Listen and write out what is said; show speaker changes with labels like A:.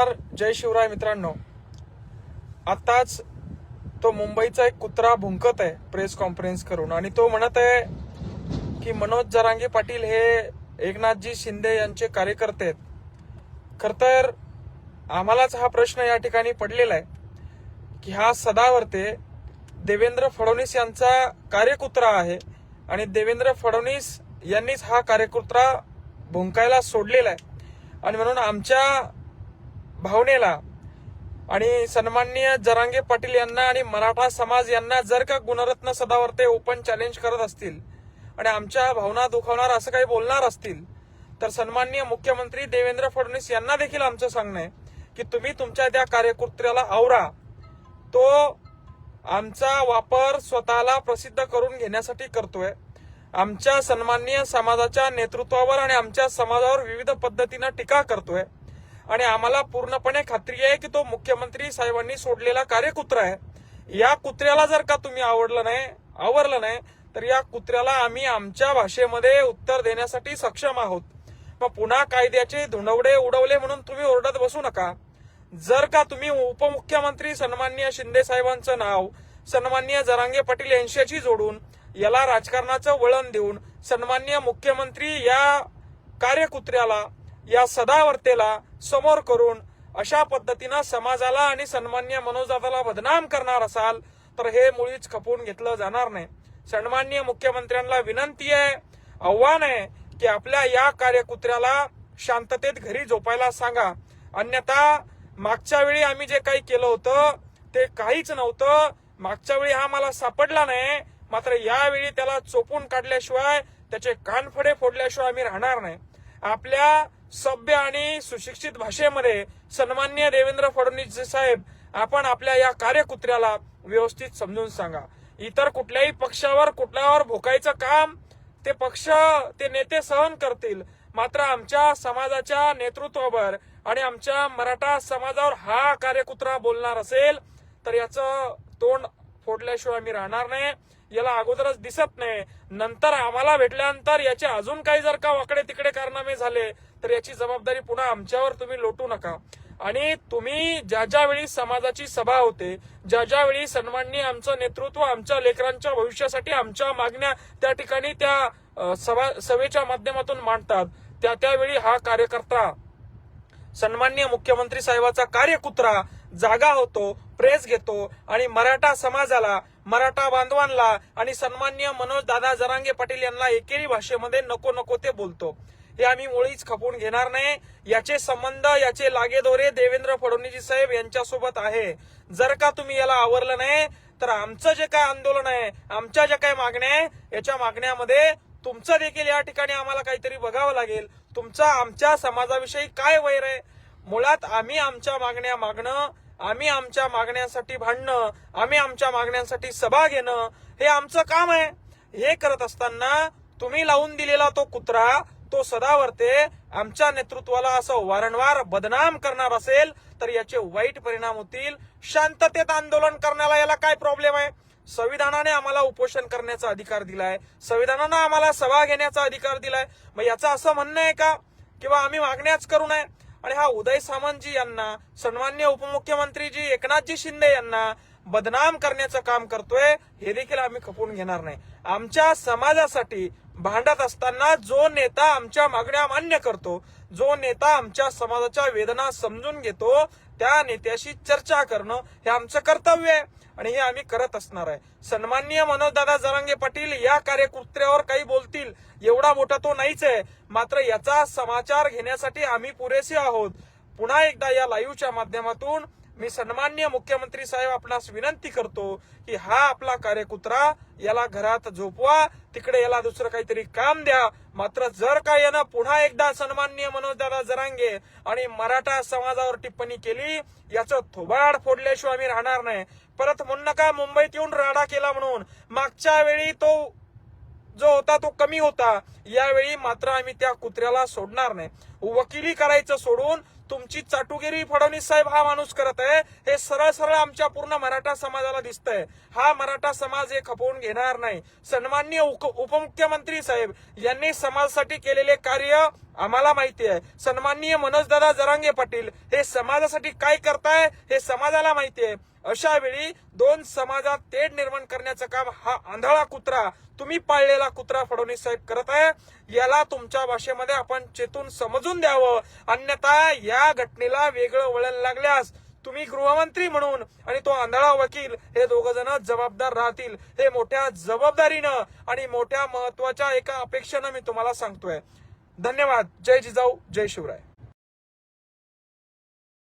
A: जय शिवराय मित्रांनो, आताच तो मुंबईचा एक कुत्रा भुंकत आहे प्रेस कॉन्फरन्स करून आणि तो म्हणत आहे की मनोज जरांगे पाटील हे एकनाथजी शिंदे यांचे कार्यकर्ते आहेत. खर तर आम्हालाच हा प्रश्न या ठिकाणी पडलेला आहे की हा सदावर्ते देवेंद्र फडणवीस यांचा कार्यकुत्रा आहे आणि देवेंद्र फडणवीस यांनीच हा कार्यकुत्रा भुंकायला सोडलेला आहे आणि म्हणून आमच्या भावनेला आणि सन्माननीय जरांगे पाटील यांना आणि मराठा समाज यांना जर का गुणरत्न सदावर्ते ओपन चॅलेंज करत असतील आणि आमच्या भावना दुखावणार असं काही बोलणार असतील तर सन्माननीय मुख्यमंत्री देवेंद्र फडणवीस यांना देखील आमचं सांगणं आहे की तुम्ही तुमच्या त्या कार्यकर्त्याला आवरा. तो आमचा वापर स्वतःला प्रसिद्ध करून घेण्यासाठी करतोय. आमच्या सन्माननीय समाजाच्या नेतृत्वावर आणि आमच्या समाजावर विविध पद्धतीनं टीका करतोय आणि आम्हाला पूर्णपणे खात्री आहे की तो मुख्यमंत्री साहेबांनी सोडलेला कार्यकुत्रा आहे. या कुत्र्याला जर का तुम्ही आवरलं नाही तर या कुत्र्याला आम्ही आमच्या भाषेमध्ये उत्तर देण्यासाठी सक्षम आहोत. मग पुन्हा कायद्याचे धुंडवडे उडवले म्हणून तुम्ही ओरडत बसू नका. जर का तुम्ही उपमुख्यमंत्री सन्माननीय शिंदे साहेबांचं नाव सन्माननीय जरांगे पाटील यांच्याशी जोडून याला राजकारणाचं वळण देऊन सन्माननीय मुख्यमंत्री या कार्यकुत्र्याला या सदावर्तेला समोर करून अशा पद्धतीनं समाजाला आणि सन्माननीय मनोजदादाला बदनाम करणार असाल तर हे मुळीच खपवून घेतलं जाणार नाही. सन्माननीय मुख्यमंत्र्यांना विनंती आहे, आव्हान आहे की आपल्या या कार्यकुत्र्याला शांततेत घरी झोपायला सांगा. अन्यथा मागच्या वेळी आम्ही जे काही केलं होतं ते काहीच नव्हतं. मागच्या वेळी हा मला सापडला नाही, मात्र यावेळी त्याला चोपून काढल्याशिवाय त्याचे कानफडे फोडल्याशिवाय आम्ही राहणार नाही. आपल्या सभ्य आणि सुशिक्षित भाषेमध्ये सन्माननीय देवेंद्र फडणवीस साहेब आपण आपल्या या कार्यकुत्र्याला व्यवस्थित समजून सांगा. इतर कुठल्याही पक्षावर कुठल्यावर भोकायचं काम ते नेते सहन करतील, मात्र आमच्या समाजाच्या नेतृत्वावर आणि आमच्या मराठा समाजावर हा कार्यकुत्रा बोलणार असेल तर याचं तोंड फोडल्याशिवाय आम्ही राहणार नाही. याला अगोदरच दिसत नाही, नंतर आम्हाला भेटल्यानंतर याचे अजून काही जर का वाकडे तिकडे कारनामे झाले तर याची जबाबदारी पुन्हा आमच्यावर तुम्ही लोटू नका. आणि तुम्ही ज्या वेळी समाजाची सभा होते, ज्या वेळी सन्माननीय आमचं नेतृत्व आमच्या लेकरांच्या भविष्यासाठी आमच्या मागण्या त्या ठिकाणी त्या सभेच्या माध्यमातून मांडतात, त्यावेळी हा कार्यकर्ता सन्माननीय मुख्यमंत्री साहेबाचा कार्यकुत्रा जागा होतो, प्रेस घेतो आणि मराठा समाजाला, मराठा बांधवांना आणि सन्माननीय मनोज दादा जरांगे पाटील यांना एकेरी भाषेमध्ये नको नको ते बोलतो. हे आम्ही मुळीच खपवून घेणार नाही. याचे संबंध, याचे लागेदोरे देवेंद्र फडणवीस साहेब यांच्यासोबत आहे. जर का तुम्ही याला आवरलं नाही तर आमचं जे काय आंदोलन आहे, आमच्या ज्या काय मागण्या आहे, याच्या मागण्यामध्ये तुमचं देखील या ठिकाणी आम्हाला काहीतरी बघावं लागेल. तुमचा आमच्या समाजाविषयी काय वैर आहे? मुळात आम्ही आमच्या मागण्या मागणं, आम्ही आमच्या मागण्यांसाठी भांडणं, आम्ही आमच्या मागण्यांसाठी सभा घेणं हे आमचं काम आहे. हे करत असताना तुम्ही लावून दिलेला तो कुत्रा, तो सदावर्ते आमच्या नेतृत्वाला असं वारंवार बदनाम करणार असेल तर याचे वाईट परिणाम होतील. शांततेत आंदोलन करण्याला याला काय प्रॉब्लेम आहे? संविधानाने आम्हाला उपोषण करण्याचा अधिकार दिलाय, संविधानानं आम्हाला सभा घेण्याचा अधिकार दिलाय. मग याचं असं म्हणणं आहे का किंवा आम्ही मागण्याच करू नये? आणि हा उदय सामंतजी यांना, सन्माननीय उपमुख्यमंत्रीजी एकनाथजी शिंदे यांना बदनाम करण्याचं काम करतोय, हे देखील आम्ही खपवून घेणार नाही. आमच्या समाजासाठी भांडत असताना जो नेता आमच्या मागण्या मान्य करतो, जो नेता आमच्या समाजाच्या वेदना समजून घेतो, त्या नेत्याशी चर्चा करणं हे आमचं कर्तव्य आहे आणि हे आम्ही करत असणार आहे. सन्माननीय मनोजदादा जरांगे पाटील या कार्यकुत्र्यावर काही बोलतील एवढा मोठा तो नाहीच आहे, मात्र याचा समाचार घेण्यासाठी आम्ही पुरेसे आहोत. पुन्हा एकदा या लाईव्हच्या माध्यमातून मी सन्माननीय मुख्यमंत्री साहेब आपणास विनंती करतो की हा आपला कार्यकुत्रा याला घरात झोपवा, तिकडे याला दुसरं काहीतरी काम द्या. मात्र जर का यानं पुन्हा एकदा सन्माननीय मनोजदादा जरांगे आणि मराठा समाजावर टिप्पणी केली, याचं थोबाड फोडल्याशिवाय आम्ही राहणार नाही. परत म्हणू नका मुंबईत येऊन राडा केला म्हणून. मागच्या वेळी तो जो होता तो कमी होता, यावेळी मात्र आम्ही त्या कुत्र्याला सोडणार नाही. वकिली करायचं सोडून तुमची चाटुगिरी फडणवीस साहेब हा माणूस करत आहे हे सरळ सरळ आमच्या पूर्ण मराठा समाजाला दिसतंय. हा मराठा समाज हे खपवून घेणार नाही. सन्माननीय उपमुख्यमंत्री साहेब यांनी समाजासाठी केलेले कार्य आम्हाला माहिती आहे. सन्माननीय मनोजदादा जरांगे पाटील हे समाजासाठी काय करताय हे समाजाला माहिती आहे. अशा वेळी दोन समाजात तेढ निर्माण करण्याचं काम हा आंधळा कुत्रा, तुम्ही पाळलेला कुत्रा फडणवीस साहेब करत आहे. याला तुमच्या भाषेमध्ये आपण चेतून समजून द्यावं. अन्यथा या घटनेला वेगळं वळण लागल्यास तुम्ही गृहमंत्री म्हणून आणि तो आंधळा वकील हे दोघ जण जबाबदार राहतील. हे मोठ्या जबाबदारीनं आणि मोठ्या महत्वाच्या एका अपेक्षेनं मी तुम्हाला सांगतोय. धन्यवाद. जय जिजाऊ, जय शिवराय.